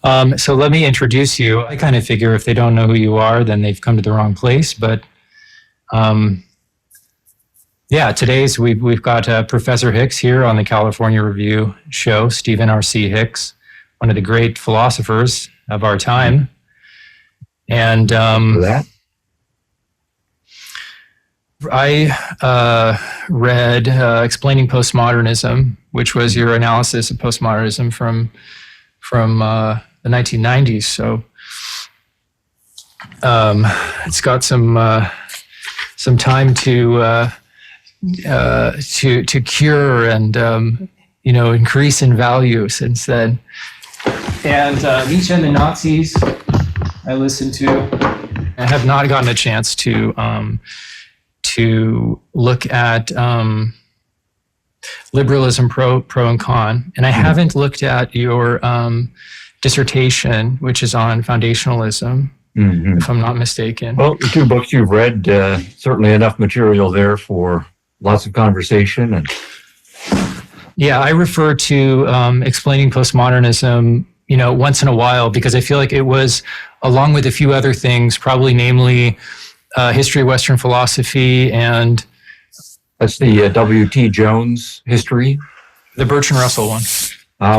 So let me introduce you. I kind of figure if they don't know who you are, then they've come to the wrong place. But we've got Professor Hicks here on the California Review show, Stephen R.C. Hicks, one of the great philosophers of our time. And I read Explaining Postmodernism, which was your analysis of postmodernism from the 1990s. So it's got some time to cure and increase in value since then. And Nietzsche and the Nazis I listened to. I have not gotten a chance to look at liberalism pro and con, and I haven't looked at your dissertation, which is on foundationalism, if I'm not mistaken. Well, the two books you've read, certainly enough material there for lots of conversation. And yeah, I refer to Explaining Postmodernism, once in a while, because I feel like it was, along with a few other things, probably namely History of Western Philosophy and... That's the W.T. Jones history? The Bertrand Russell one.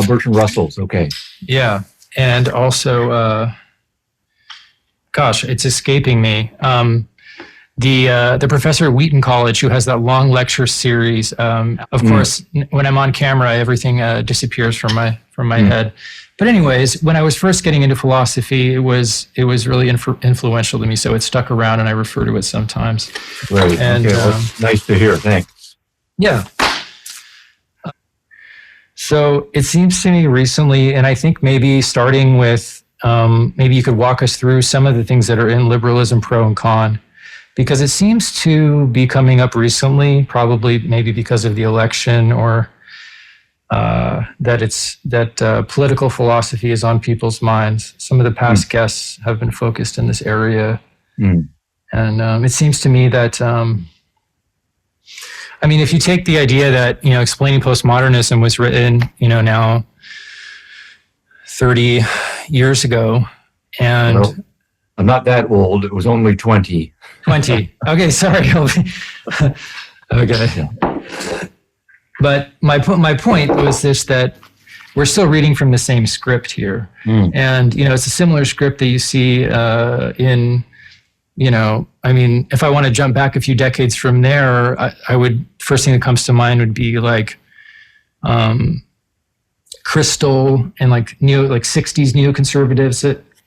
Bertrand Russell's, okay. Yeah, and also, it's escaping me. The professor at Wheaton College who has that long lecture series. Of course, when I'm on camera, everything disappears from my head. But anyways, when I was first getting into philosophy, it was really influential to me, so it stuck around, and I refer to it sometimes. Right. And okay. Well, nice to hear. Thanks. Yeah. So it seems to me recently, and I think maybe starting with, maybe you could walk us through some of the things that are in liberalism pro and con, because it seems to be coming up recently, probably maybe because of the election or that political philosophy is on people's minds. Some of the past guests have been focused in this area. And it seems to me that, if you take the idea that, Explaining Postmodernism was written, now 30 years ago, and... Well, I'm not that old. It was only 20. 20. Okay, sorry. Okay. Yeah. But my point was this, that we're still reading from the same script here. And, it's a similar script that you see in, if I want to jump back a few decades from there, I would, first thing that comes to mind would be like Crystal and like 60s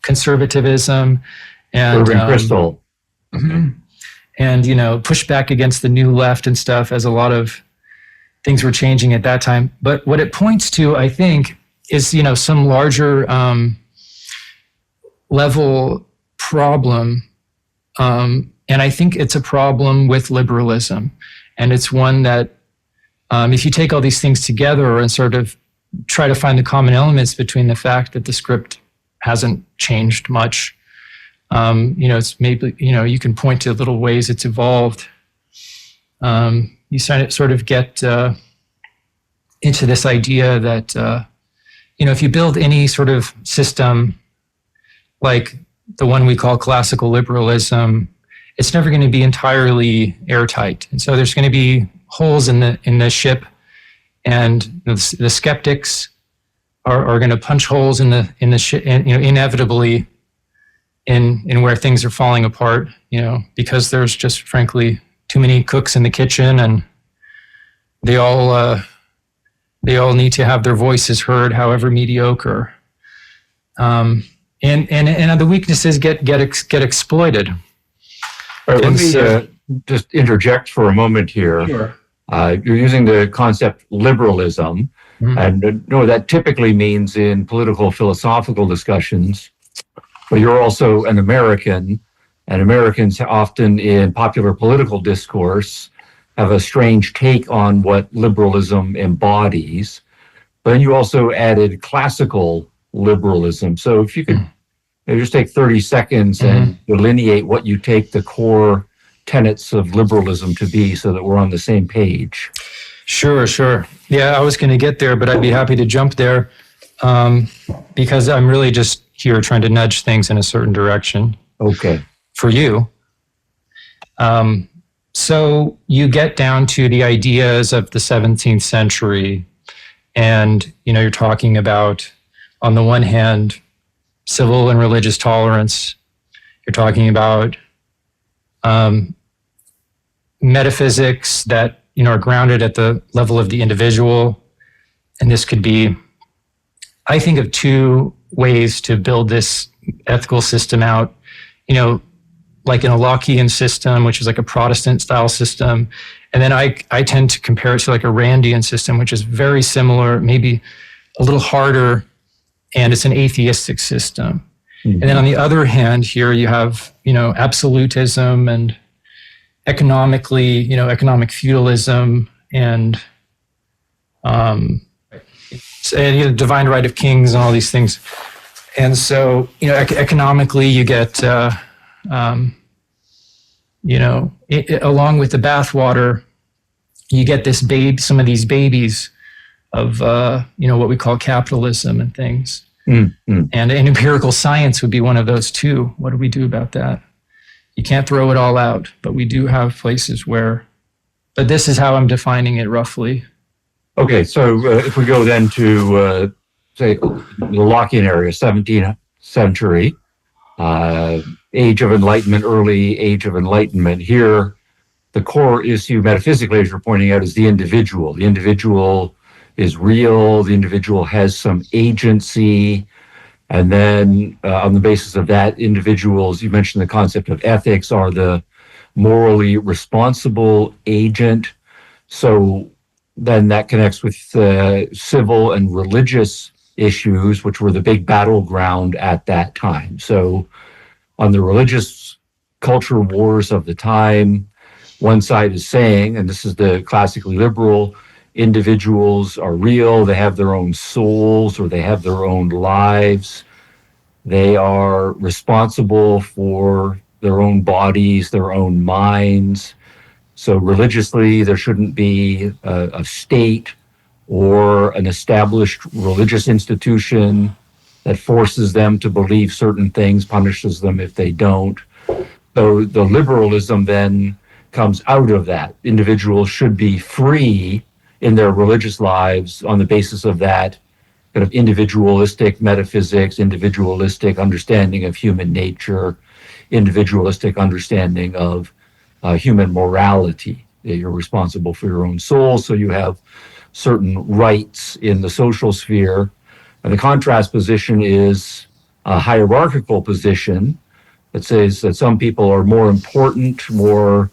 conservativism and Irving Crystal. And, push back against the new left and stuff, as a lot of things were changing at that time. But what it points to, I think, is, some larger level problem. And I think it's a problem with liberalism. And it's one that, if you take all these things together and sort of try to find the common elements between the fact that the script hasn't changed much, it's maybe, you can point to little ways it's evolved. You sort of get into this idea that, if you build any sort of system like the one we call classical liberalism, it's never going to be entirely airtight. And so there's going to be holes in the ship, and the skeptics are going to punch holes in the ship, inevitably in where things are falling apart, because there's just frankly too many cooks in the kitchen, and they all need to have their voices heard, however mediocre. And the weaknesses get exploited. All right, let me just interject for a moment here. Sure. You're using the concept liberalism, and that typically means in political philosophical discussions. But you're also an American, and Americans often in popular political discourse have a strange take on what liberalism embodies. But then you also added classical liberalism. So if you could maybe just take 30 seconds and delineate what you take the core tenets of liberalism to be, so that we're on the same page. Sure. Yeah, I was going to get there, but I'd be happy to jump there. because I'm really just here trying to nudge things in a certain direction. Okay. For you. So you get down to the ideas of the 17th century, and you're talking about, on the one hand, civil and religious tolerance. You're talking about metaphysics that are grounded at the level of the individual, and this could be, I think of two ways to build this ethical system out. Like in a Lockean system, which is like a Protestant style system. And then I tend to compare it to like a Randian system, which is very similar, maybe a little harder, and it's an atheistic system. Mm-hmm. And then on the other hand, here you have, absolutism and economic feudalism and divine right of kings and all these things. And so, economically you get, along with the bathwater, you get some of these babies of, what we call capitalism and things. Mm-hmm. And empirical science would be one of those too. What do we do about that? You can't throw it all out, but we do have places but this is how I'm defining it roughly. Okay, so if we go then to, say, the Lockean area, 17th century, Age of Enlightenment, early Age of Enlightenment. Here, the core issue metaphysically, as you're pointing out, is the individual. The individual is real. The individual has some agency. And then on the basis of that, individuals, you mentioned the concept of ethics, are the morally responsible agent. So then that connects with civil and religious issues, which were the big battleground at that time. So on the religious culture wars of the time, one side is saying, and this is the classically liberal, individuals are real, they have their own souls, or they have their own lives. They are responsible for their own bodies, their own minds. So religiously, there shouldn't be a state or an established religious institution that forces them to believe certain things, punishes them if they don't. So the liberalism then comes out of that. Individuals should be free in their religious lives on the basis of that kind of individualistic metaphysics, individualistic understanding of human nature, individualistic understanding of human morality. You're responsible for your own soul, so you have certain rights in the social sphere. And the contrast position is a hierarchical position that says that some people are more important, more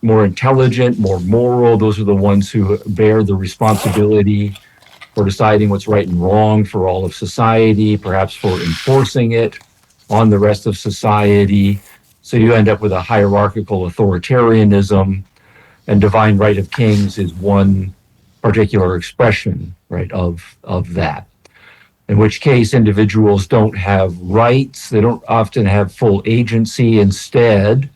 intelligent, more moral. Those are the ones who bear the responsibility for deciding what's right and wrong for all of society, perhaps for enforcing it on the rest of society. So you end up with a hierarchical authoritarianism, and divine right of kings is one particular expression, right, of that. In which case, individuals don't have rights. They don't often have full agency. Instead,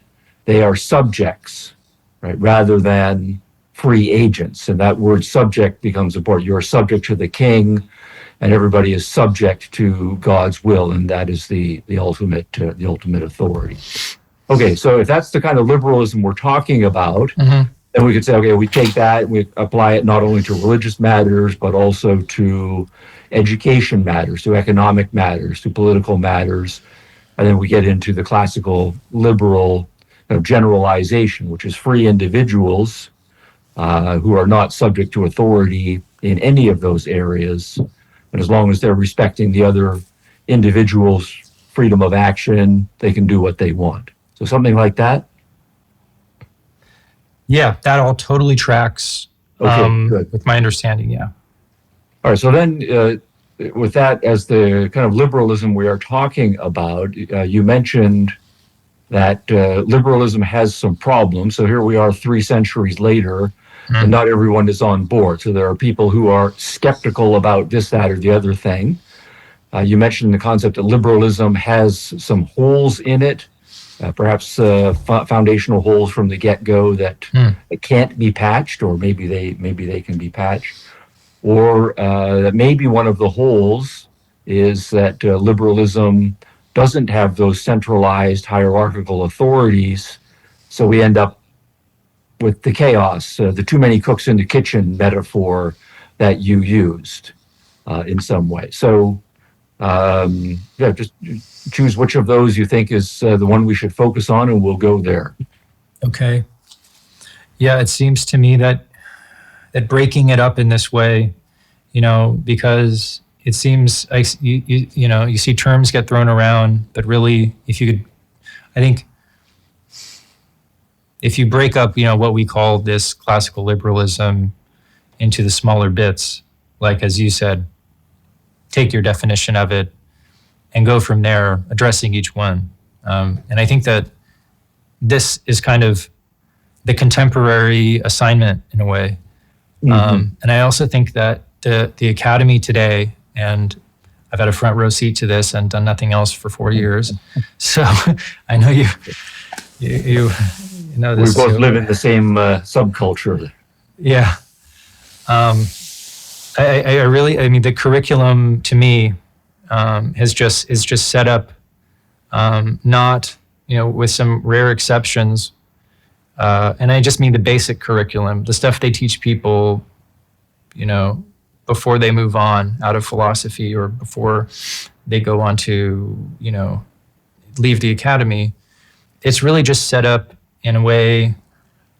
they are subjects, right, rather than free agents. And that word subject becomes important. You're subject to the king, and everybody is subject to God's will, and that is the ultimate authority. Okay, so if that's the kind of liberalism we're talking about, mm-hmm. then we could say, okay, we take that and we apply it not only to religious matters, but also to education matters, to economic matters, to political matters. And then we get into the classical liberal generalization, which is free individuals who are not subject to authority in any of those areas. And as long as they're respecting the other individuals' freedom of action, they can do what they want. So something like that? Yeah, that all totally tracks good. With my understanding, yeah. All right, so then with that as the kind of liberalism we are talking about, you mentioned that liberalism has some problems. So here we are 3 centuries later, and not everyone is on board. So there are people who are skeptical about this, that, or the other thing. You mentioned the concept that liberalism has some holes in it, perhaps foundational holes from the get-go that can't be patched, or maybe they can be patched. or that maybe one of the holes is that liberalism doesn't have those centralized hierarchical authorities, so we end up with the chaos, the too many cooks in the kitchen metaphor that you used in some way. So, just choose which of those you think is the one we should focus on, and we'll go there. Okay. Yeah, it seems to me that breaking it up in this way, because it seems like you see terms get thrown around, but really, I think if you break up, what we call this classical liberalism into the smaller bits, like as you said, take your definition of it and go from there, addressing each one. And I think that this is kind of the contemporary assignment in a way. Mm-hmm. And I also think that the academy today, and I've had a front row seat to this and done nothing else for 4 years. So I know you know this. We both live in the same subculture. Yeah. I mean, the curriculum to me is just set up, not, with some rare exceptions. And I just mean the basic curriculum, the stuff they teach people, before they move on out of philosophy or before they go on to, leave the academy. It's really just set up in a way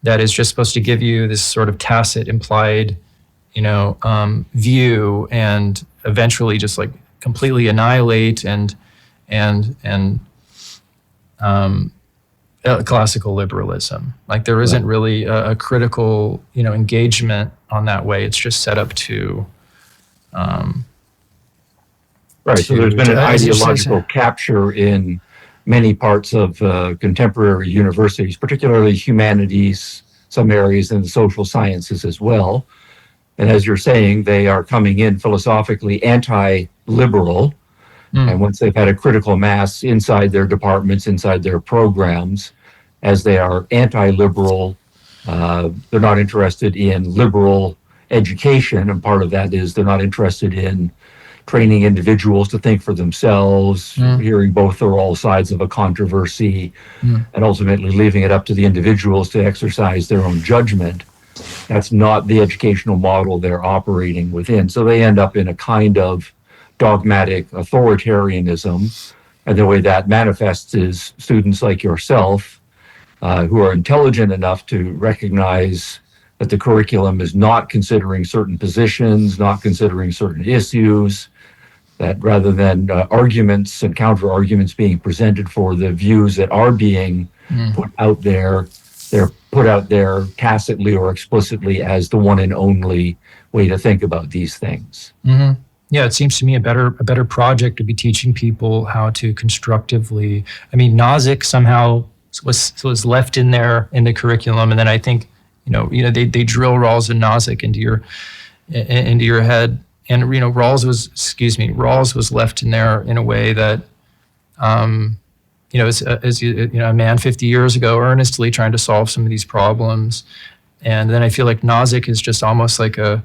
that is just supposed to give you this sort of tacit, implied, view, and eventually just like completely annihilate and classical liberalism. Like there isn't really a critical, engagement on that way. It's just set up to. Right. So there's been an ideological capture in many parts of contemporary universities, particularly humanities, some areas in the social sciences as well. And as you're saying, they are coming in philosophically anti-liberal. And once they've had a critical mass inside their departments, inside their programs, as they are anti-liberal, they're not interested in liberal education. And part of that is they're not interested in training individuals to think for themselves, hearing both or all sides of a controversy, and ultimately leaving it up to the individuals to exercise their own judgment. That's not the educational model they're operating within. So they end up in a kind of dogmatic authoritarianism, and the way that manifests is students like yourself who are intelligent enough to recognize that the curriculum is not considering certain positions, not considering certain issues, that rather than arguments and counter arguments being presented for the views that are being put out there, they're put out there tacitly or explicitly as the one and only way to think about these things. Mm-hmm. Yeah, it seems to me a better project to be teaching people how to constructively. I mean, Nozick somehow was left in there in the curriculum, and then I think they drill Rawls and Nozick into your head, and Rawls was left in there in a way that as a man 50 years ago earnestly trying to solve some of these problems, and then I feel like Nozick is just almost like a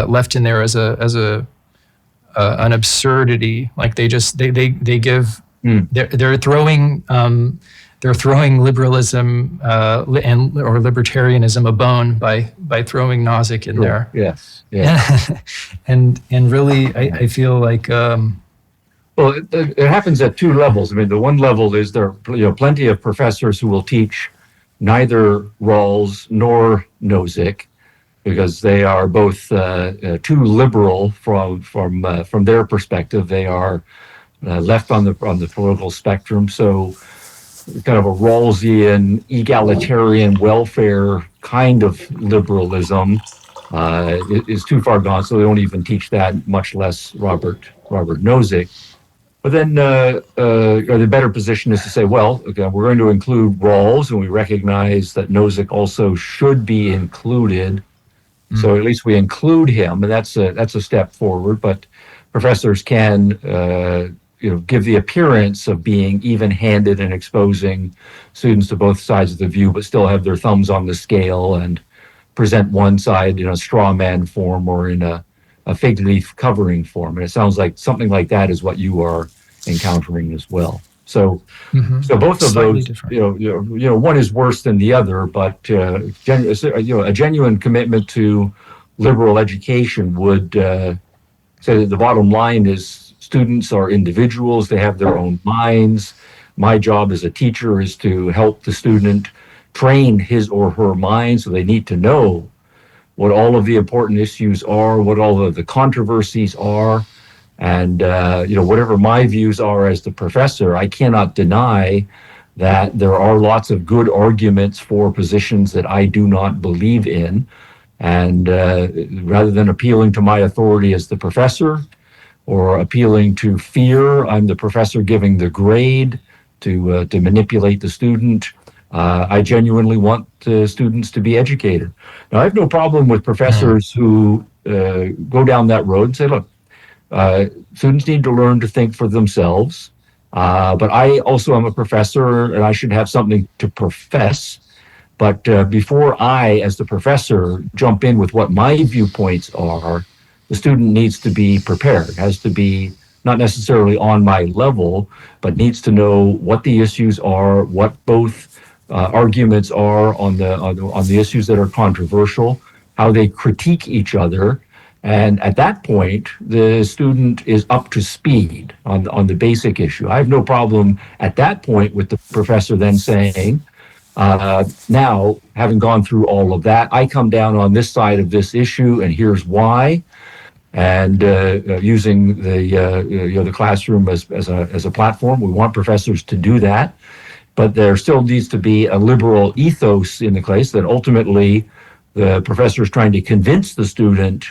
left in there as an absurdity. Like they give they're throwing liberalism or libertarianism a bone by throwing Nozick in there. Yes. Yeah. and really I feel like well, it happens at two levels. I mean, the one level is there are plenty of professors who will teach neither Rawls nor Nozick, because they are both too liberal from their perspective. They are left on the political spectrum. So kind of a Rawlsian egalitarian welfare kind of liberalism is too far gone. So they don't even teach that, much less Robert Nozick. But then the better position is to say, well, okay, we're going to include Rawls, and we recognize that Nozick also should be included. So at least we include him, and that's a step forward. But professors can give the appearance of being even-handed and exposing students to both sides of the view, but still have their thumbs on the scale and present one side in a straw man form or in a a fig leaf covering form. And it sounds like something like that is what you are encountering as well. So, so both of Slightly those, different. one is worse than the other, but a genuine commitment to liberal education would say that the bottom line is students are individuals; they have their own minds. My job as a teacher is to help the student train his or her mind, so they need to know what all of the important issues are, what all of the controversies are. And, whatever my views are as the professor, I cannot deny that there are lots of good arguments for positions that I do not believe in. And rather than appealing to my authority as the professor or appealing to fear, I'm the professor giving the grade to manipulate the student. I genuinely want students to be educated. Now, I have no problem with professors who go down that road and say, look, students need to learn to think for themselves. But I also am a professor and I should have something to profess. But before I, as the professor, jump in with what my viewpoints are, the student needs to be prepared, has to be not necessarily on my level, but needs to know what the issues are, what both arguments are on the issues that are controversial, how they critique each other. And at that point, the student is up to speed on the basic issue. I have no problem at that point with the professor then saying, now, having gone through all of that, I come down on this side of this issue, and here's why. And using the classroom as a platform, we want professors to do that. But there still needs to be a liberal ethos in the class that ultimately the professor is trying to convince the student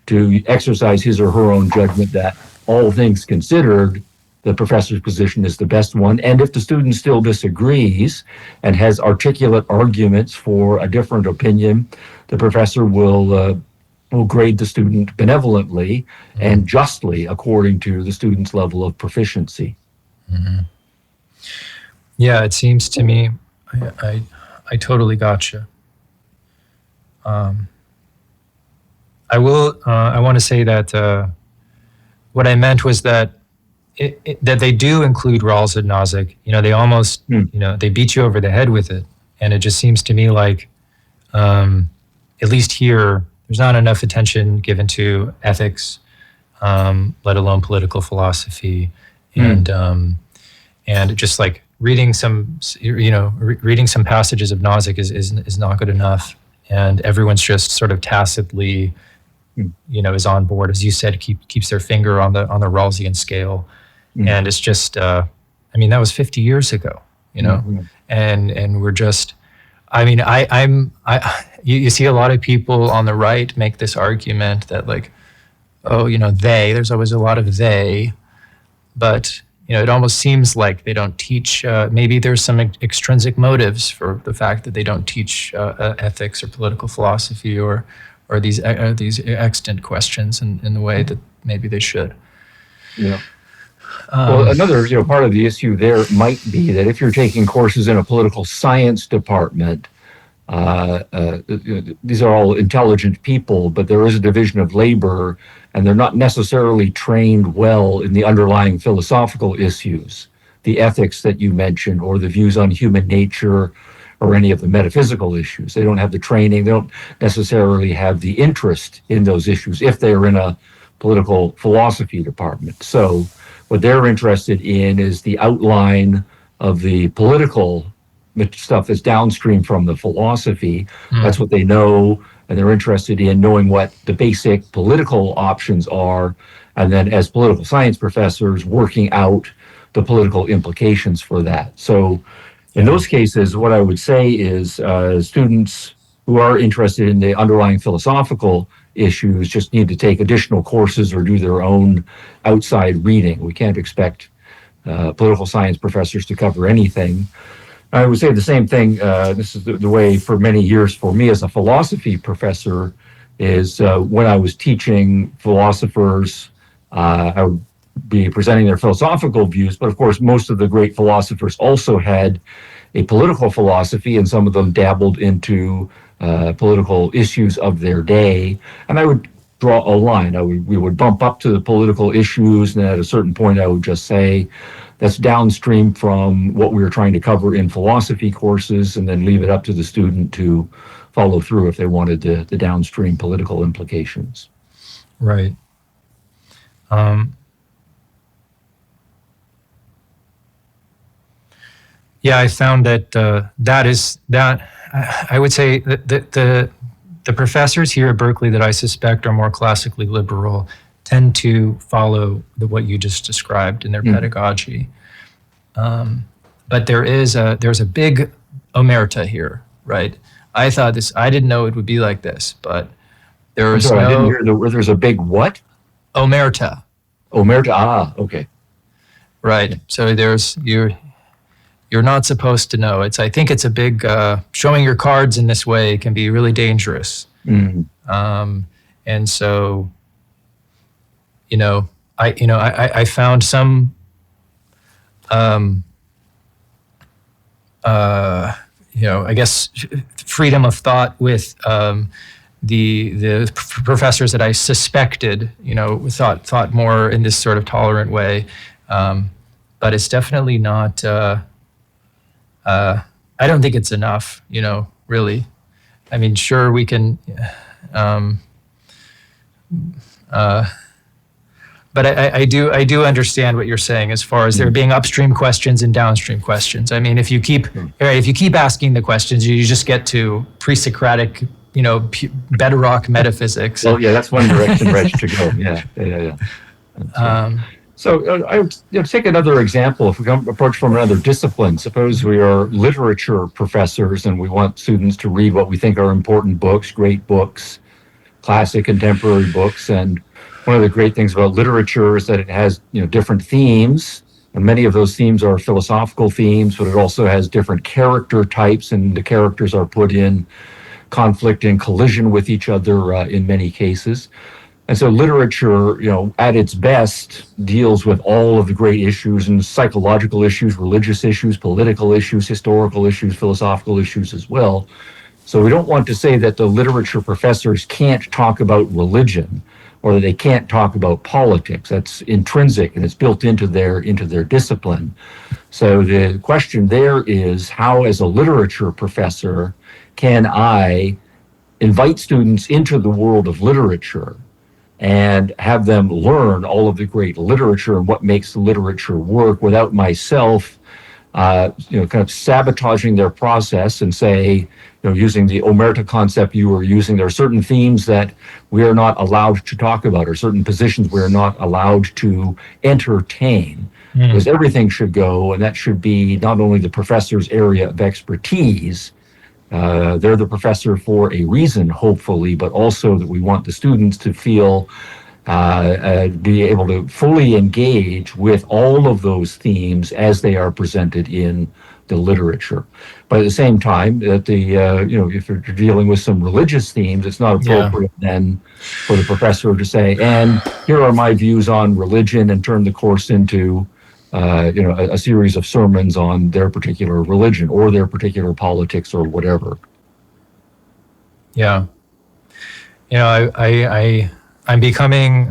to exercise his or her own judgment that all things considered, the professor's position is the best one. And if the student still disagrees and has articulate arguments for a different opinion, the professor will grade the student benevolently and justly according to the student's level of proficiency. Mm-hmm. Yeah, it seems to me, I totally gotcha. I want to say that what I meant was that that they do include Rawls and Nozick. They almost, they beat you over the head with it. And it just seems to me like, at least here, there's not enough attention given to ethics, let alone political philosophy, and just like reading some passages of Nozick is not good enough, and everyone's just sort of tacitly, is on board, as you said, keeps their finger on the Rawlsian scale, and it's just, that was 50 years ago, and we're just. You see a lot of people on the right make this argument that there's always a lot of they, but, it almost seems like they don't teach, maybe there's some extrinsic motives for the fact that they don't teach ethics or political philosophy or these extant questions in the way that maybe they should. Yeah. Well, another part of the issue there might be that if you're taking courses in a political science department, these are all intelligent people, but there is a division of labor, and they're not necessarily trained well in the underlying philosophical issues, the ethics that you mentioned, or the views on human nature, or any of the metaphysical issues. They don't have the training. They don't necessarily have the interest in those issues if they're in a political philosophy department. So what they're interested in is the outline of the political stuff that's downstream from the philosophy. That's what they know, and they're interested in knowing what the basic political options are, and then as political science professors, working out the political implications for that. So in those cases, what I would say is students who are interested in the underlying philosophical issues just need to take additional courses or do their own outside reading. We can't expect political science professors to cover anything. I would say the same thing. This is the way for many years for me as a philosophy professor is when I was teaching philosophers, I would be presenting their philosophical views, but of course, most of the great philosophers also had a political philosophy, and some of them dabbled into political issues of their day. And I would draw a line. We would bump up to the political issues, and at a certain point I would just say that's downstream from what we were trying to cover in philosophy courses, and then leave it up to the student to follow through if they wanted the downstream political implications. Right. Yeah, I found that I would say that the professors here at Berkeley that I suspect are more classically liberal tend to follow what you just described in their pedagogy. But there's a big omerta here, right? I didn't know it would be like this, but there is I didn't hear there's a big what? Omerta. Omerta, okay. Right, so you're not supposed to know. I think it's a big, showing your cards in this way can be really dangerous. And so, I found some, I guess, freedom of thought with the professors that I suspected, thought more in this sort of tolerant way. But it's definitely not, I don't think it's enough, really. I mean, sure, we can, but I do understand what you're saying as far as there being upstream questions and downstream questions. I mean, if you keep asking the questions, you just get to pre-Socratic, bedrock metaphysics. Well, yeah, that's one direction, Reg, to go. Yeah. So I would take another example. If we approach from another discipline, suppose we are literature professors and we want students to read what we think are important books, great books, classic contemporary books. And one of the great things about literature is that it has different themes, and many of those themes are philosophical themes, but it also has different character types, and the characters are put in conflict and collision with each other in many cases. And so literature, at its best, deals with all of the great issues, and psychological issues, religious issues, political issues, historical issues, philosophical issues as well. So we don't want to say that the literature professors can't talk about religion or that they can't talk about politics. That's intrinsic and it's built into their discipline. So the question there is, how as a literature professor can I invite students into the world of literature and have them learn all of the great literature and what makes the literature work without myself, kind of sabotaging their process and say, using the omerta concept you were using, there are certain themes that we are not allowed to talk about, or certain positions we are not allowed to entertain. Because everything should go, and that should be not only the professor's area of expertise, they're the professor for a reason, hopefully, but also that we want the students to feel, be able to fully engage with all of those themes as they are presented in the literature. But at the same time, that if you're dealing with some religious themes, it's not appropriate then for the professor to say, and here are my views on religion, and turn the course into a series of sermons on their particular religion or their particular politics or whatever. Yeah. I'm becoming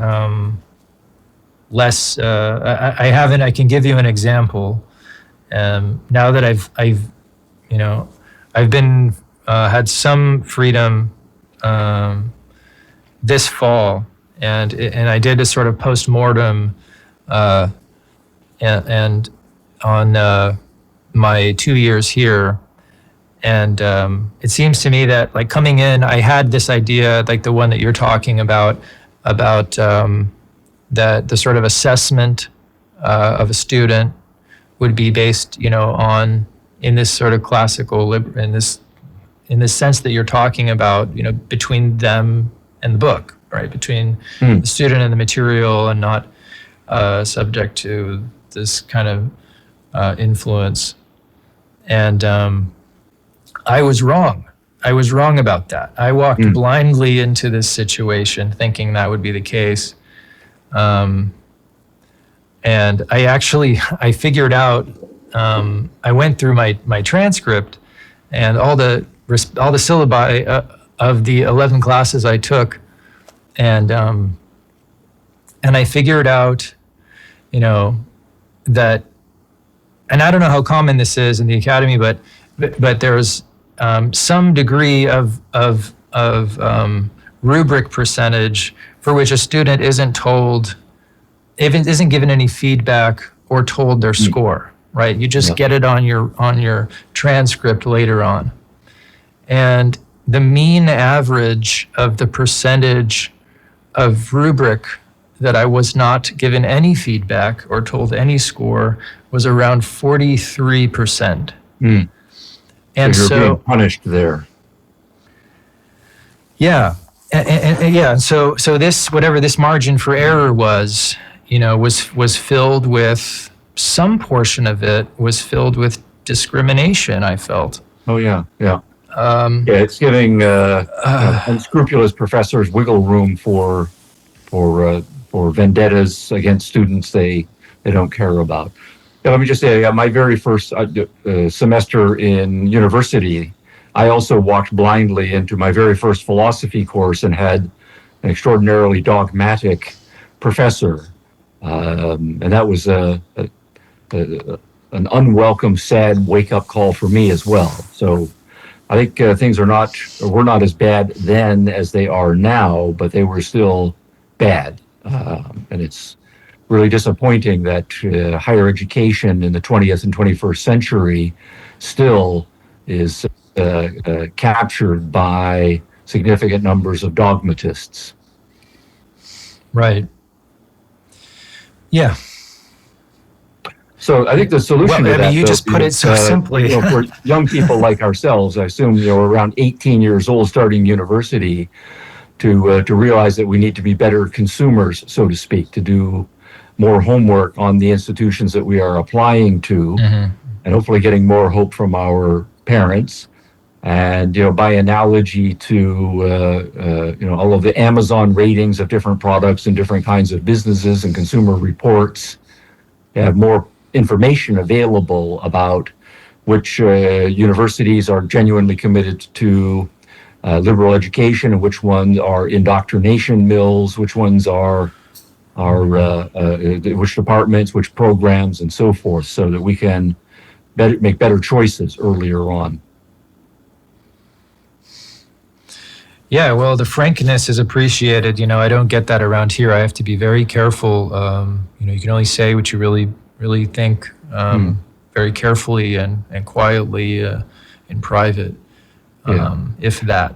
less, I can give you an example. Now that I've been, had some freedom this fall, and I did a sort of post-mortem and on my 2 years here. And it seems to me that, like, coming in, I had this idea, like the one that you're talking about the sort of assessment of a student would be based, on, in this sort of classical, in this sense that you're talking about, between them and the book, right? Between the student and the material, and not subject to this kind of influence. And I was wrong. I was wrong about that. I walked blindly into this situation thinking that would be the case. And I figured out, I went through my transcript, and all the syllabi of the 11 classes I took and I figured out, that, and I don't know how common this is in the academy, but there's some degree of rubric percentage for which a student isn't given any feedback or told their score, right? You just get it on your transcript later on. And the mean average of the percentage of rubric that I was not given any feedback or told any score was around 43%. And so you're being punished there. Yeah. And so this, whatever this margin for error was, was filled with, some portion of it was filled with discrimination, I felt. Oh, yeah. It's giving unscrupulous professors wiggle room for vendettas against students they don't care about. Let me just say, my very first semester in university, I also walked blindly into my very first philosophy course and had an extraordinarily dogmatic professor. And that was an unwelcome, sad wake-up call for me as well. So I think things were not as bad then as they are now, but they were still bad. And it's really disappointing that higher education in the 20th and 21st century still is captured by significant numbers of dogmatists. Right. Yeah. So I think the solution to that, you just put it so simply. For young people like ourselves, I assume around 18 years old, starting university, to realize that we need to be better consumers, so to speak, to do more homework on the institutions that we are applying to, and hopefully getting more hope from our parents. And by analogy to all of the Amazon ratings of different products and different kinds of businesses and consumer reports, have more information available about which universities are genuinely committed to liberal education and which ones are indoctrination mills, which ones are which departments, which programs, and so forth, so that we can make better choices earlier on. Yeah, well, the frankness is appreciated. I don't get that around here. I have to be very careful. You can only say what you really think very carefully and quietly in private, if that.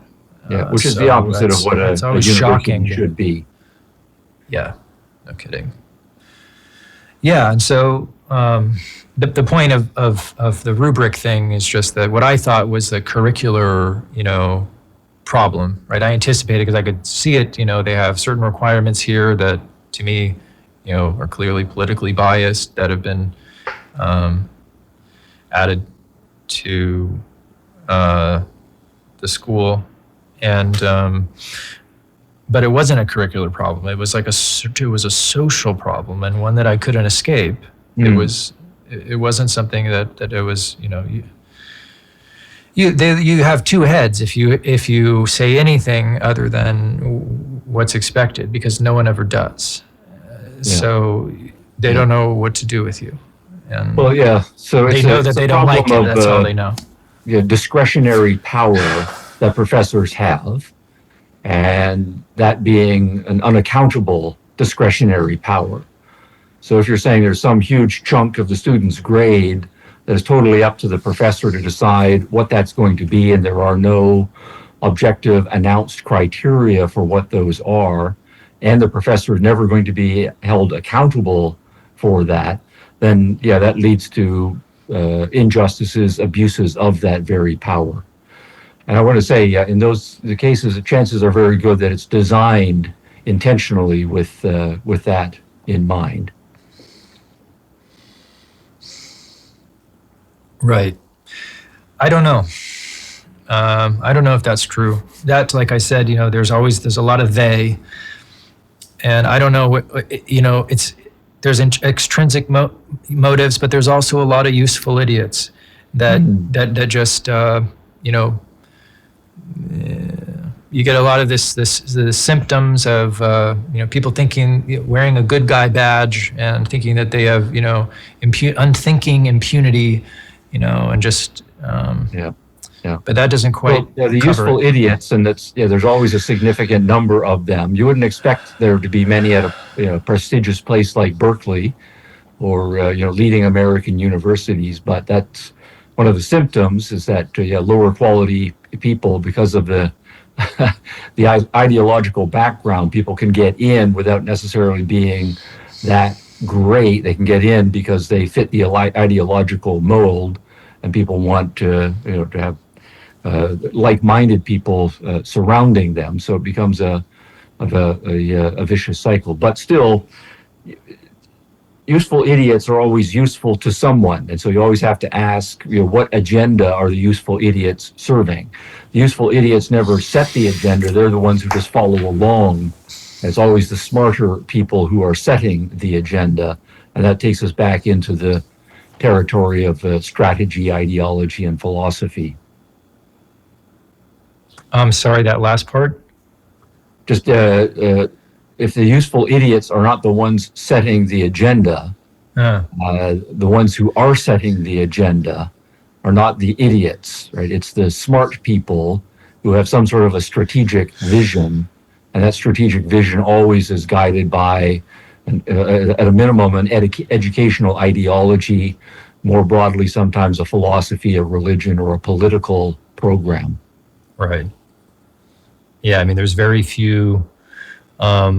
Which is the opposite of what a university shocking. Should be. Yeah, no kidding. Yeah, and so the point of the rubric thing is just that what I thought was the curricular, problem, right? I anticipated because I could see it, they have certain requirements here that to me, are clearly politically biased that have been added to the school. And, but it wasn't a curricular problem. It was a social problem, and one that I couldn't escape. It wasn't something that it was, you have two heads if you say anything other than what's expected, because no one ever does. So they don't know what to do with you. And so they know that they don't like it. That's all they know. Discretionary power that professors have, and that being an unaccountable discretionary power. So if you're saying there's some huge chunk of the student's grade that is totally up to the professor to decide what that's going to be, and there are no objective announced criteria for what those are, and the professor is never going to be held accountable for that, then that leads to injustices, abuses of that very power. And I want to say, in the cases, the chances are very good that it's designed intentionally with that in mind. Right. I don't know. I don't know if that's true. That, like I said, there's a lot of they, and I don't know what, there's extrinsic motives, but there's also a lot of useful idiots that just, you get a lot of the symptoms of people thinking, wearing a good guy badge and thinking that they have unthinking impunity, and just Yeah. Yeah. But that doesn't quite the cover useful it. idiots, and there's always a significant number of them. You wouldn't expect there to be many at a prestigious place like Berkeley or leading American universities, but that's one of the symptoms is that lower quality people, because of the the ideological background, people can get in without necessarily being that great. They can get in because they fit the ideological mold, and people want to have like-minded people surrounding them. So it becomes a vicious cycle. But still, useful idiots are always useful to someone, and so you always have to ask, what agenda are the useful idiots serving? The useful idiots never set the agenda; they're the ones who just follow along. It's always the smarter people who are setting the agenda, and that takes us back into the territory of strategy, ideology, and philosophy. I'm sorry, that last part. Just if the useful idiots are not the ones setting the agenda, the ones who are setting the agenda are not the idiots, right? It's the smart people who have some sort of a strategic vision, and that strategic vision always is guided by, at a minimum, an educational ideology, more broadly, sometimes a philosophy, a religion, or a political program. Right. Yeah, I mean, there's very few, I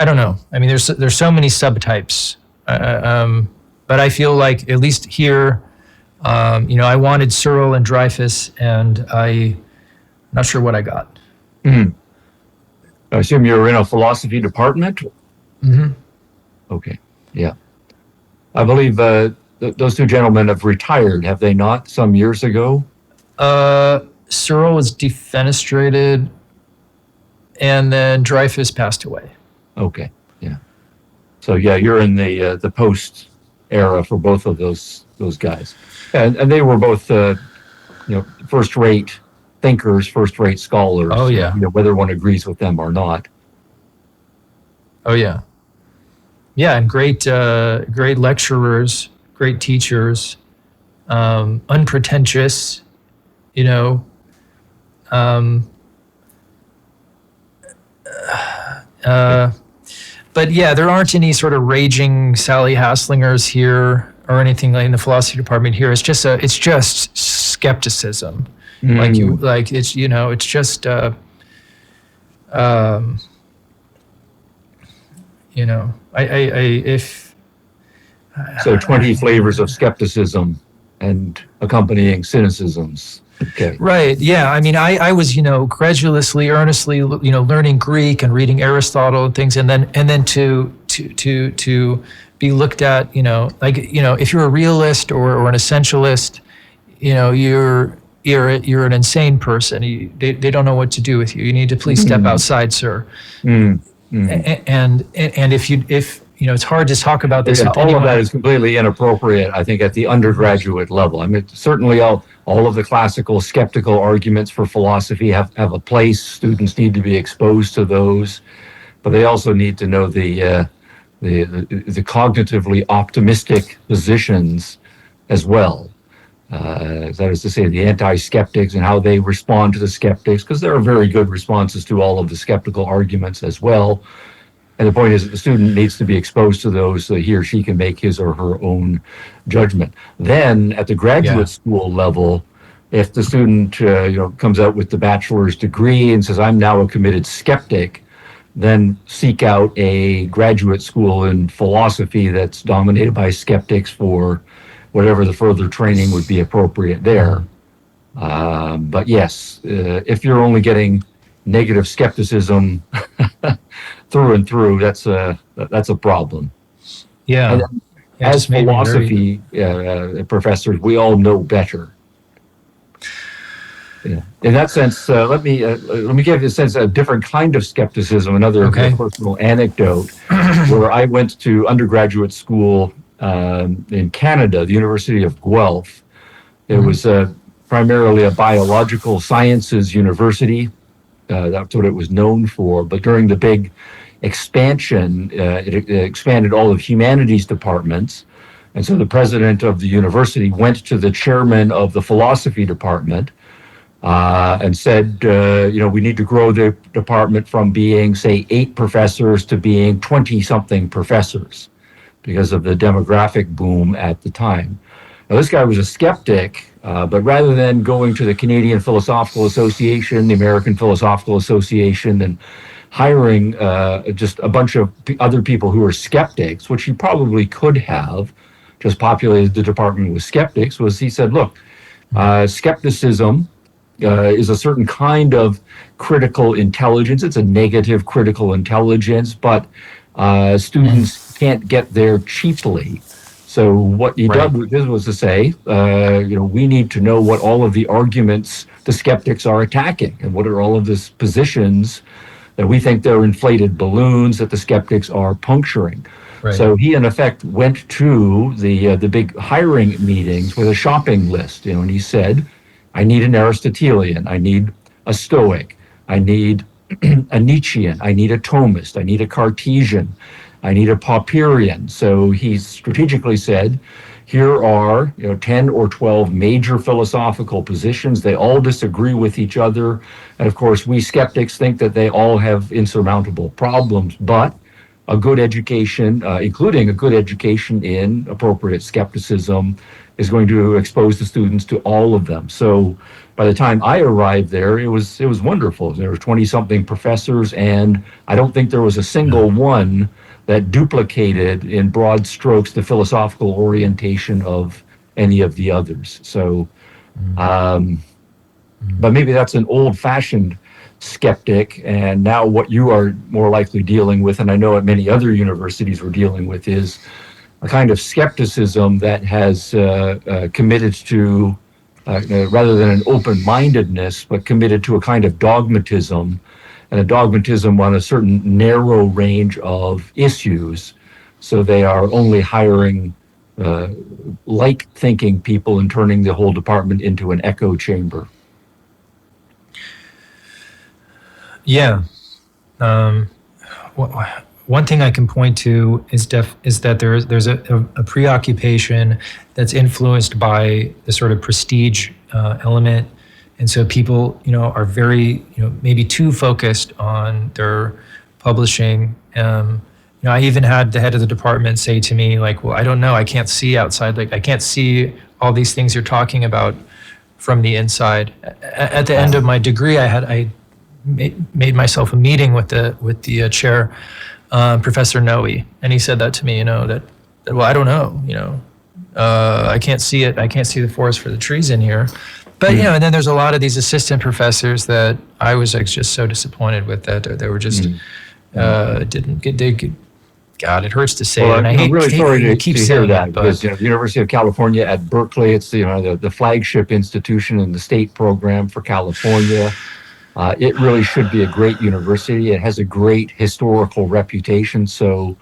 don't know. I mean, there's so many subtypes, but I feel like at least here, I wanted Searle and Dreyfus, and I'm not sure what I got. Mm-hmm. I assume you were in a philosophy department? Mm-hmm. Okay, yeah. I believe those two gentlemen have retired, have they not, some years ago? Searle was defenestrated, and then Dreyfus passed away. Okay, yeah. So yeah, you're in the post era for both of those guys, and they were both first-rate thinkers, first-rate scholars. Oh yeah. Whether one agrees with them or not. Oh yeah. Yeah, and great lecturers, great teachers, unpretentious, but yeah, there aren't any sort of raging Sally Haslingers here or anything like in the philosophy department here. It's just skepticism. Mm. It's just So 20 flavors of skepticism and accompanying cynicisms. Okay. Right. Yeah. I mean, I was, credulously, earnestly, learning Greek and reading Aristotle and things, and then to be looked at, if you're a realist or an essentialist, you're an insane person. They don't know what to do with you. You need to please step outside, sir. And if it's hard to talk about this. Yeah, with all anyone. of that is completely inappropriate, I think, at the undergraduate level. I mean, certainly all of the classical skeptical arguments for philosophy have a place. Students need to be exposed to those, but they also need to know the cognitively optimistic positions as well. That is to say, the anti-skeptics and how they respond to the skeptics, because there are very good responses to all of the skeptical arguments as well. And the point is that the student needs to be exposed to those so he or she can make his or her own judgment. Then at the graduate school level, if the student comes out with the bachelor's degree and says, I'm now a committed skeptic, then seek out a graduate school in philosophy that's dominated by skeptics for whatever the further training would be appropriate there. But yes, if you're only getting negative skepticism through and through, that's a problem. Yeah. As philosophy professors, we all know better. Yeah. In that sense, let me give you a sense of a different kind of skepticism. Another Okay. personal anecdote, where I went to undergraduate school in Canada, the University of Guelph. It Mhm. was primarily a biological sciences university. That's what it was known for. But during the big expansion, it expanded all of humanities departments. And so the president of the university went to the chairman of the philosophy department and said, we need to grow the department from being, say, 8 professors to being 20-something professors because of the demographic boom at the time. Now, this guy was a skeptic, but rather than going to the Canadian Philosophical Association, the American Philosophical Association, and hiring just a bunch of other people who were skeptics, which he probably could have just populated the department with skeptics, was he said, look, skepticism is a certain kind of critical intelligence. It's a negative critical intelligence, but students can't get there cheaply. So what he did was to say, we need to know what all of the arguments the skeptics are attacking, and what are all of these positions that we think they're inflated balloons that the skeptics are puncturing. Right. So he, in effect, went to the big hiring meetings with a shopping list, and he said, I need an Aristotelian, I need a Stoic, I need a Nietzschean, I need a Thomist, I need a Cartesian, I need a Popperian. So he strategically said, here are 10 or 12 major philosophical positions. They all disagree with each other. And of course, we skeptics think that they all have insurmountable problems, but a good education, including a good education in appropriate skepticism, is going to expose the students to all of them. So by the time I arrived there, it was wonderful. There were 20-something professors, and I don't think there was a single one that duplicated in broad strokes the philosophical orientation of any of the others. So, but maybe that's an old-fashioned skeptic, and now what you are more likely dealing with, and I know at many other universities we're dealing with, is a kind of skepticism that has committed to, rather than an open-mindedness, but committed to a kind of dogmatism, and a dogmatism on a certain narrow range of issues. So they are only hiring like-thinking people and turning the whole department into an echo chamber. Yeah. One thing I can point to is that there's a preoccupation that's influenced by the sort of prestige element, and so people are very maybe too focused on their publishing. I even had the head of the department say to me, like, well, I don't know, I can't see outside, like I can't see all these things you're talking about from the inside. At the end of my degree, I made myself a meeting with the chair, Professor Noe, and he said that to me, that well, I don't know, I can't see it. I can't see the forest for the trees in here. But and then there's a lot of these assistant professors that I was just so disappointed with, that they were just didn't get. God, it hurts to say it, and I'm really sorry to hear that, because but the University of California at Berkeley, it's the flagship institution in the state program for California. It really should be a great university. It has a great historical reputation. So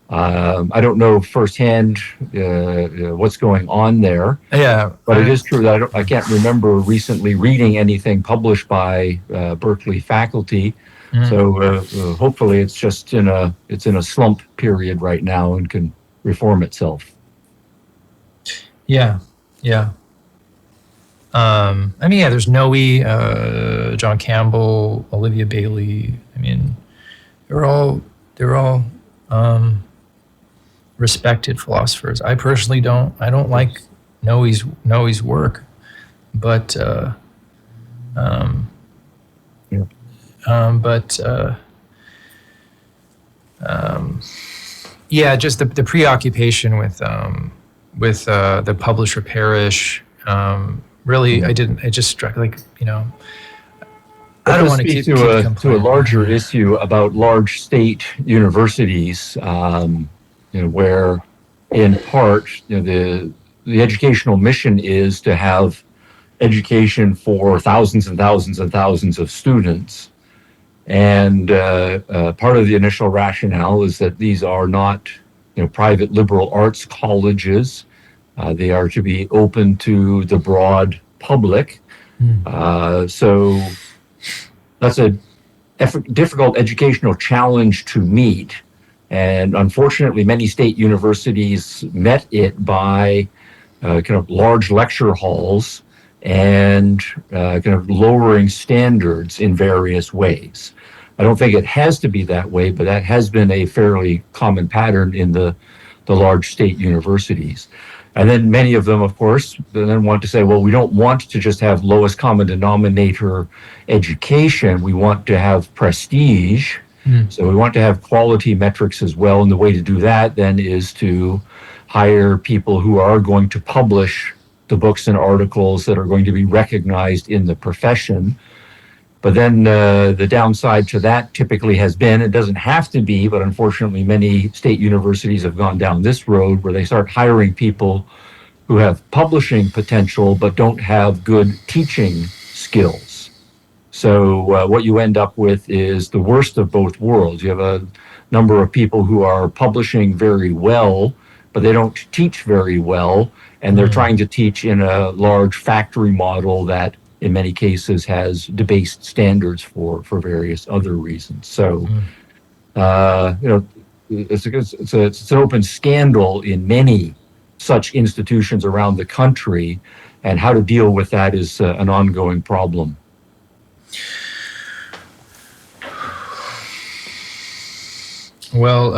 I don't know firsthand what's going on there. Yeah, but it is true that I can't remember recently reading anything published by Berkeley faculty. So hopefully it's just in a slump period right now and can reform itself. Yeah. There's Noe, John Campbell, Olivia Bailey. I mean, they're all respected philosophers. I personally don't like Noe's work, but just the preoccupation with the publisher parish. Really, it just struck like, I don't want to keep to a larger issue about large state universities, where in part, the educational mission is to have education for thousands and thousands and thousands of students. And part of the initial rationale is that these are not, private liberal arts colleges. They are to be open to the broad public. So that's a difficult educational challenge to meet. And unfortunately, many state universities met it by kind of large lecture halls and kind of lowering standards in various ways. I don't think it has to be that way, but that has been a fairly common pattern in the large state universities. And then many of them, of course, then want to say, well, we don't want to just have lowest common denominator education. We want to have prestige. So we want to have quality metrics as well. And the way to do that then is to hire people who are going to publish the books and articles that are going to be recognized in the profession. But then the downside to that typically has been, it doesn't have to be, but unfortunately many state universities have gone down this road where they start hiring people who have publishing potential but don't have good teaching skills. So what you end up with is the worst of both worlds. You have a number of people who are publishing very well, but they don't teach very well, and they're trying to teach in a large factory model that in many cases has debased standards for various other reasons. So, it's an open scandal in many such institutions around the country, and how to deal with that is an ongoing problem. Well,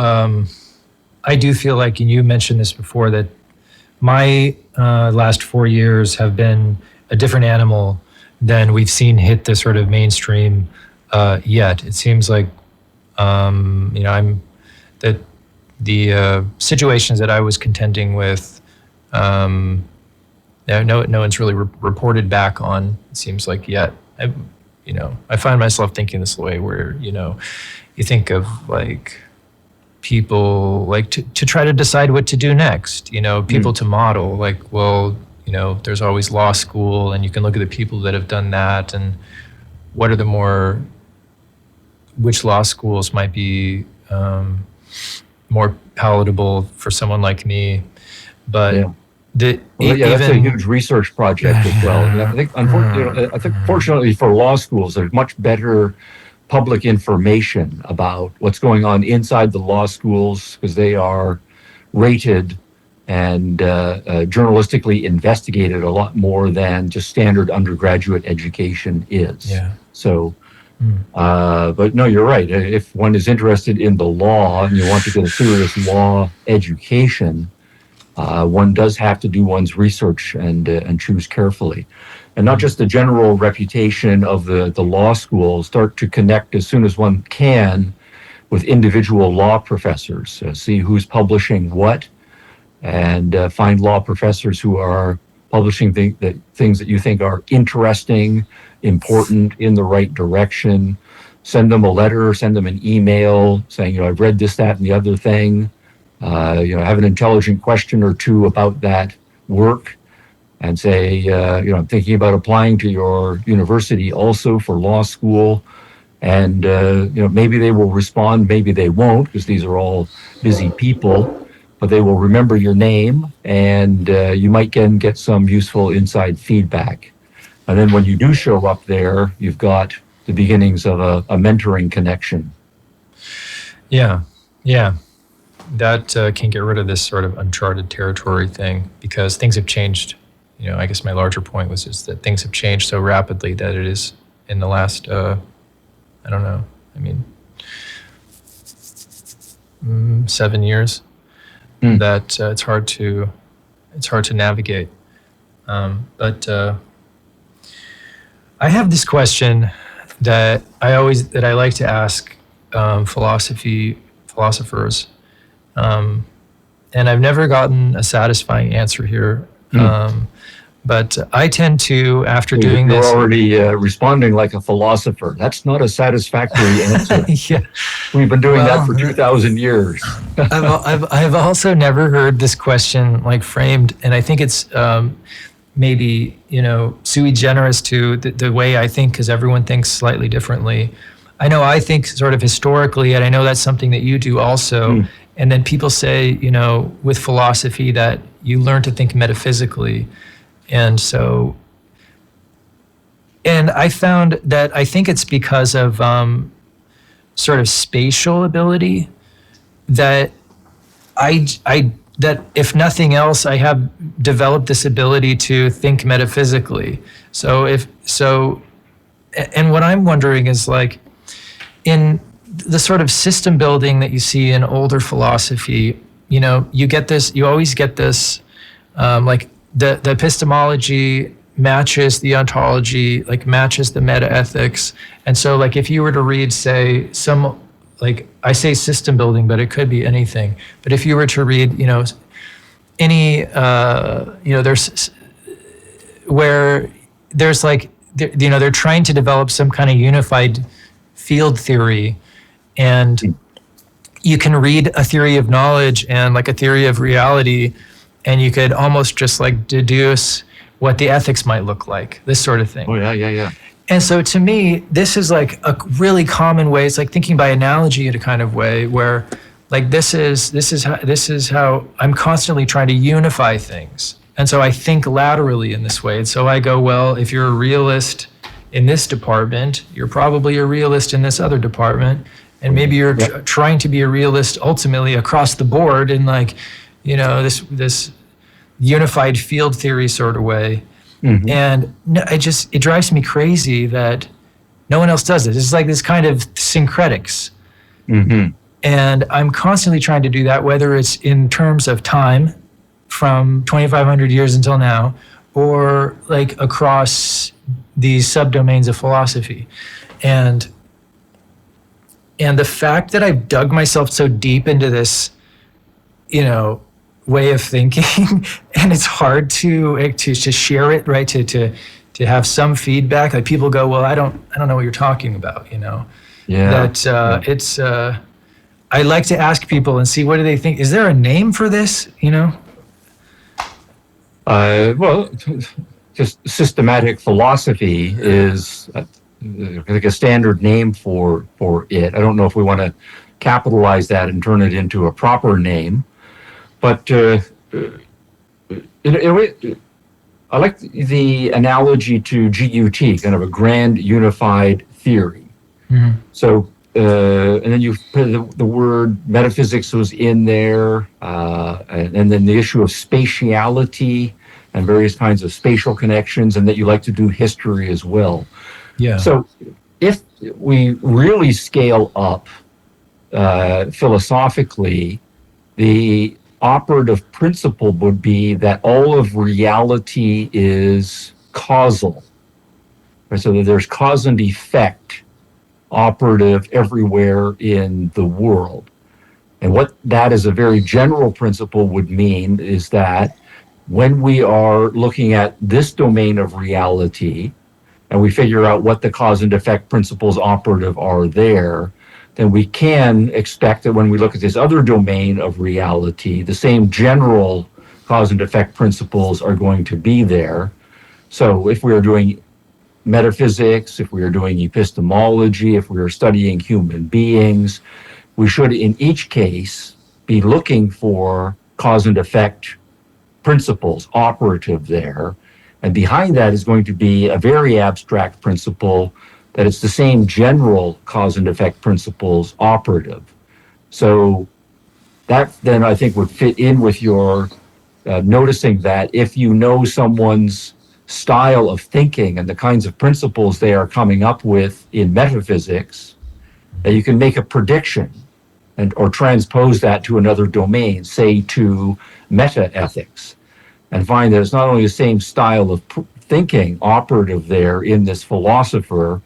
I do feel like, and you mentioned this before, that my last 4 years have been a different animal than we've seen hit the sort of mainstream yet. It seems like, I'm that the situations that I was contending with, no one's really reported back on. It seems like yet. I find myself thinking this way, where you think of like people like to try to decide what to do next. People to model, like, well, there's always law school, and you can look at the people that have done that, and what are which law schools might be more palatable for someone like me. But that's a huge research project as well. And I think, fortunately for law schools, there's much better public information about what's going on inside the law schools, because they are rated and journalistically investigated a lot more than just standard undergraduate education is. So, but no, you're right. If one is interested in the law and you want to get a serious law education, one does have to do one's research and choose carefully. And not just the general reputation of the law school, start to connect as soon as one can with individual law professors, see who's publishing what, and find law professors who are publishing things that you think are interesting, important, in the right direction. Send them a letter, send them an email saying, I've read this, that, and the other thing. Have an intelligent question or two about that work, and say, I'm thinking about applying to your university also for law school. And, maybe they will respond, maybe they won't, because these are all busy people, but they will remember your name, and you might get some useful inside feedback. And then when you do show up there, you've got the beginnings of a mentoring connection. Yeah. That can get rid of this sort of uncharted territory thing, because things have changed. I guess my larger point was just that things have changed so rapidly that it is in the last, 7 years, that it's hard to navigate. But I have this question that I like to ask philosophers, and I've never gotten a satisfying answer here. But I tend to, after doing this... You're already responding like a philosopher. That's not a satisfactory answer. We've been doing that for 2,000 years. I've also never heard this question like framed, and I think it's maybe, sui generis to the way I think, because everyone thinks slightly differently. I know I think sort of historically, and I know that's something that you do also. And then people say, with philosophy that you learn to think metaphysically. And so, and I found that I think it's because of sort of spatial ability that that if nothing else, I have developed this ability to think metaphysically. And what I'm wondering is, like, in the sort of system building that you see in older philosophy, you always get this, like the epistemology matches the ontology, like matches the meta-ethics. And so, like, if you were to read, say, like, I say system building, but it could be anything. But if you were to read, any, there's where there's like, they're trying to develop some kind of unified field theory, and you can read a theory of knowledge and like a theory of reality, and you could almost just like deduce what the ethics might look like, this sort of thing. Oh, yeah. And so to me, this is like a really common way. It's like thinking by analogy in a kind of way where, like, this is how I'm constantly trying to unify things. And so I think laterally in this way. And so I go, well, if you're a realist in this department, you're probably a realist in this other department. And maybe you're trying to be a realist ultimately across the board in, like, this unified field theory sort of way. Mm-hmm. And it drives me crazy that no one else does this. It's like this kind of syncretics. Mm-hmm. And I'm constantly trying to do that, whether it's in terms of time from 2,500 years until now, or like across these subdomains of philosophy. And the fact that I've dug myself so deep into this, way of thinking, and it's hard to share it, right? To have some feedback. Like, people go, well, I don't know what you're talking about, Yeah. It's. I like to ask people and see, what do they think? Is there a name for this? Well, just systematic philosophy is, I think, a standard name for it. I don't know if we want to capitalize that and turn it into a proper name. But in a way, I like the analogy to GUT, kind of a grand unified theory. Mm-hmm. So, and then you put the word metaphysics was in there, and then the issue of spatiality and various kinds of spatial connections, and that you like to do history as well. Yeah. So, if we really scale up philosophically, the operative principle would be that all of reality is causal. Right? So that there's cause and effect operative everywhere in the world. And what that as a very general principle would mean is that when we are looking at this domain of reality and we figure out what the cause and effect principles operative are there, then we can expect that when we look at this other domain of reality, the same general cause and effect principles are going to be there. So if we are doing metaphysics, if we are doing epistemology, if we are studying human beings, we should in each case be looking for cause and effect principles operative there. And behind that is going to be a very abstract principle that it's the same general cause and effect principles operative. So that then I think would fit in with your noticing that if you know someone's style of thinking and the kinds of principles they are coming up with in metaphysics, that you can make a prediction or transpose that to another domain, say to meta-ethics, and find that it's not only the same style of thinking operative there in this philosopher,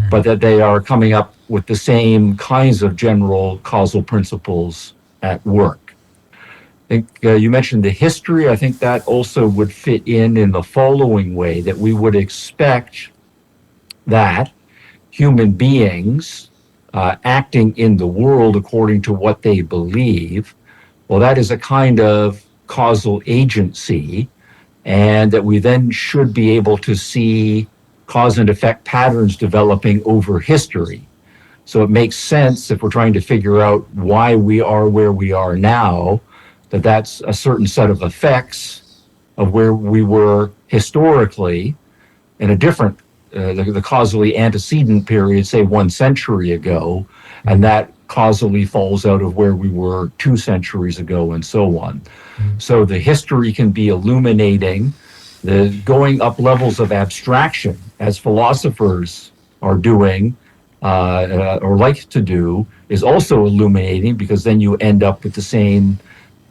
but that they are coming up with the same kinds of general causal principles at work. I think you mentioned the history. I think that also would fit in the following way, that we would expect that human beings acting in the world according to what they believe, well, that is a kind of causal agency and that we then should be able to see cause and effect patterns developing over history. So it makes sense if we're trying to figure out why we are where we are now, that that's a certain set of effects of where we were historically in a different, the causally antecedent period, say 1 century ago, and that causally falls out of where we were 2 centuries ago, and so on. So the history can be illuminating. The going up levels of abstraction, as philosophers are doing, or like to do, is also illuminating, because then you end up with the same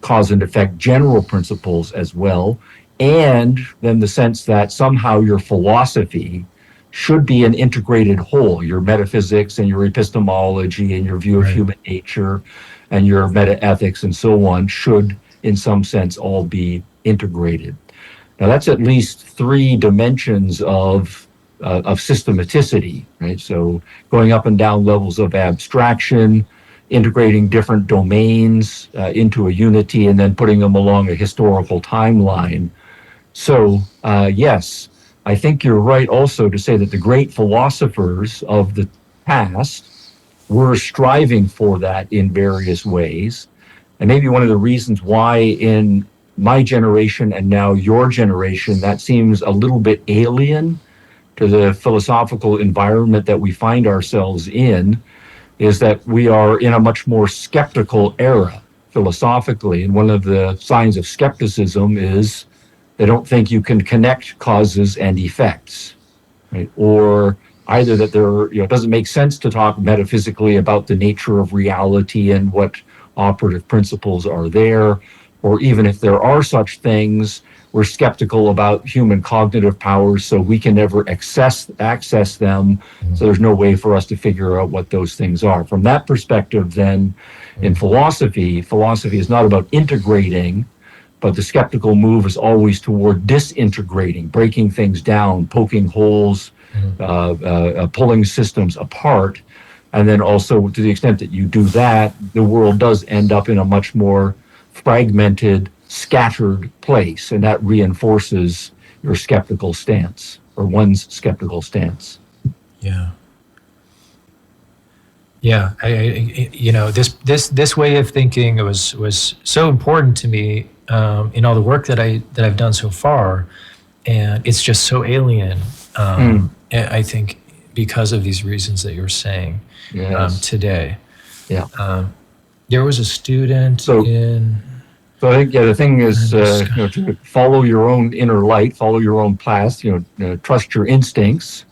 cause and effect general principles as well. And then the sense that somehow your philosophy should be an integrated whole. Your metaphysics and your epistemology and your view of human nature and your metaethics and so on should, in some sense, all be integrated. Now, that's at least 3 dimensions of systematicity, right? So going up and down levels of abstraction, integrating different domains into a unity, and then putting them along a historical timeline. So, yes, I think you're right also to say that the great philosophers of the past were striving for that in various ways. And maybe one of the reasons why in my generation and now your generation, that seems a little bit alien to the philosophical environment that we find ourselves in, is that we are in a much more skeptical era philosophically. And one of the signs of skepticism is they don't think you can connect causes and effects, right? Or either that it doesn't make sense to talk metaphysically about the nature of reality and what operative principles are there, or even if there are such things, we're skeptical about human cognitive powers, so we can never access them. So there's no way for us to figure out what those things are. From that perspective, then, in philosophy is not about integrating, but the skeptical move is always toward disintegrating, breaking things down, poking holes, pulling systems apart. And then also, to the extent that you do that, the world does end up in a much more fragmented, scattered place, and that reinforces your skeptical stance, or one's skeptical stance. Yeah. This way of thinking was so important to me in all the work that I've done so far, and it's just so alien. I think because of these reasons that you're saying today. Yeah. There was a student So I think the thing is to follow your own inner light, follow your own path. Trust your instincts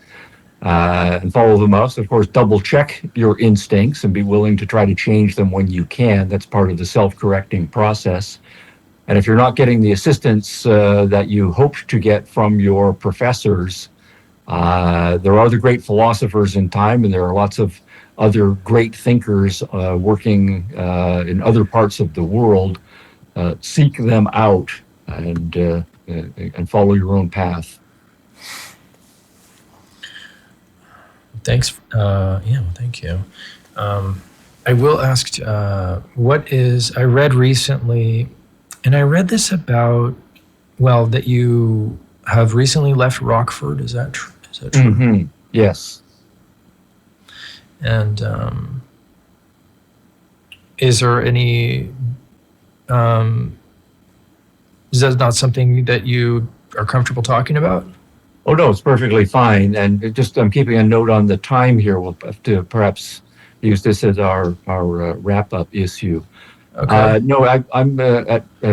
and follow them up. So of course, double check your instincts and be willing to try to change them when you can. That's part of the self-correcting process. And if you're not getting the assistance that you hoped to get from your professors, there are other great philosophers in time, and there are lots of other great thinkers working in other parts of the world. Seek them out and follow your own path. Thanks. Thank you. I will ask, I read recently, and I read this about, that you have recently left Rockford. Is that true? Mm-hmm. Yes. And is there any, is that not something that you are comfortable talking about? Oh, no, it's perfectly fine. And I'm keeping a note on the time here. We'll have to perhaps use this as our wrap-up issue. Okay. No, I've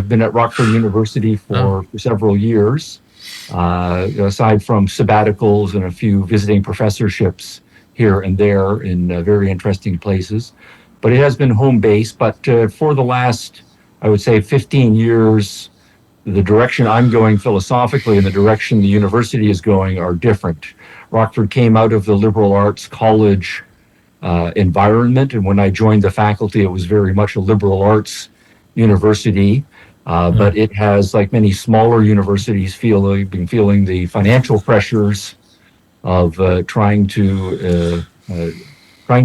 been at Rockford University for several years, aside from sabbaticals and a few visiting professorships here and there in very interesting places. But it has been home base. But for the last, I would say, 15 years, the direction I'm going philosophically and the direction the university is going are different. Rockford came out of the liberal arts college environment, and when I joined the faculty, it was very much a liberal arts university. But it has, like many smaller universities, been feeling the financial pressures of trying to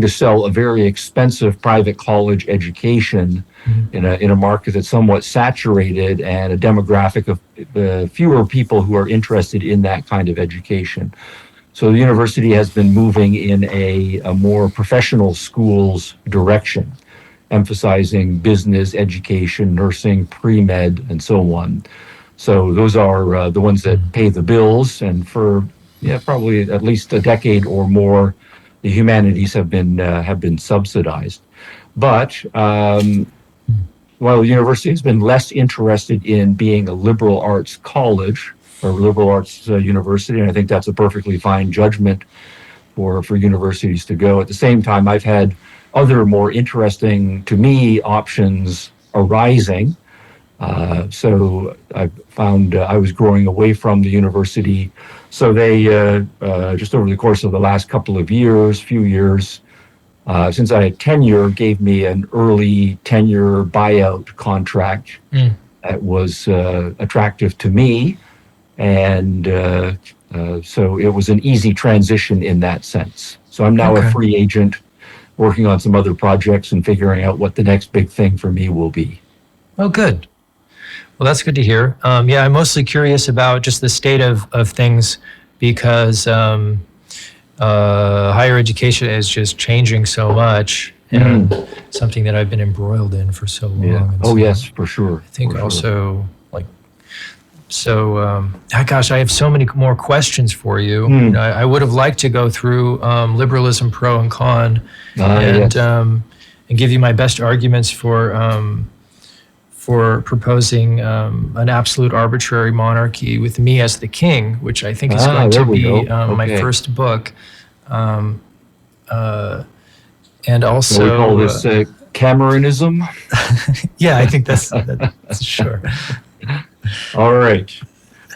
sell a very expensive private college education in a market that's somewhat saturated and a demographic of fewer people who are interested in that kind of education. So the university has been moving in a more professional schools direction, emphasizing business, education, nursing, pre-med, and so on. So those are the ones that pay the bills, and for probably at least a decade or more, the humanities have been subsidized. But while the university has been less interested in being a liberal arts college or liberal arts university, and I think that's a perfectly fine judgment for universities to go. At the same time, I've had other more interesting to me options arising. So I found I was growing away from the university. So they, just over the course of the last few years, since I had tenure, gave me an early tenure buyout contract that was attractive to me. And so it was an easy transition in that sense. So I'm now a free agent working on some other projects and figuring out what the next big thing for me will be. Oh, good. Well, that's good to hear. I'm mostly curious about just the state of things because higher education is just changing so much and something that I've been embroiled in for so long. Yeah. So yes, for sure. I think also gosh, I have so many more questions for you. I would have liked to go through liberalism pro and con and give you my best arguments for proposing an absolute arbitrary monarchy with me as the king, which I think is going to be my first book. And also, so we call this Cameronism. Yeah, I think that's sure. All right.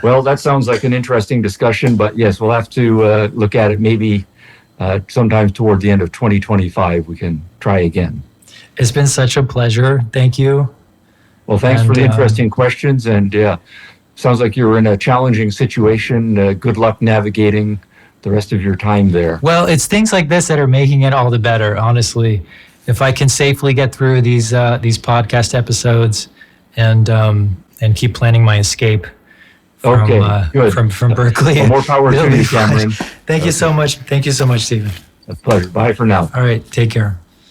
Well, that sounds like an interesting discussion, but yes, we'll have to look at it maybe sometime toward the end of 2025. We can try again. It's been such a pleasure. Thank you. Well, thanks for the interesting questions. And sounds like you're in a challenging situation. Good luck navigating the rest of your time there. Well, it's things like this that are making it all the better, honestly. If I can safely get through these podcast episodes and keep planning my escape from Berkeley. Well, more power to you, Cameron. Thank you so much. Thank you so much, Stephen. A pleasure. Bye for now. All right. Take care.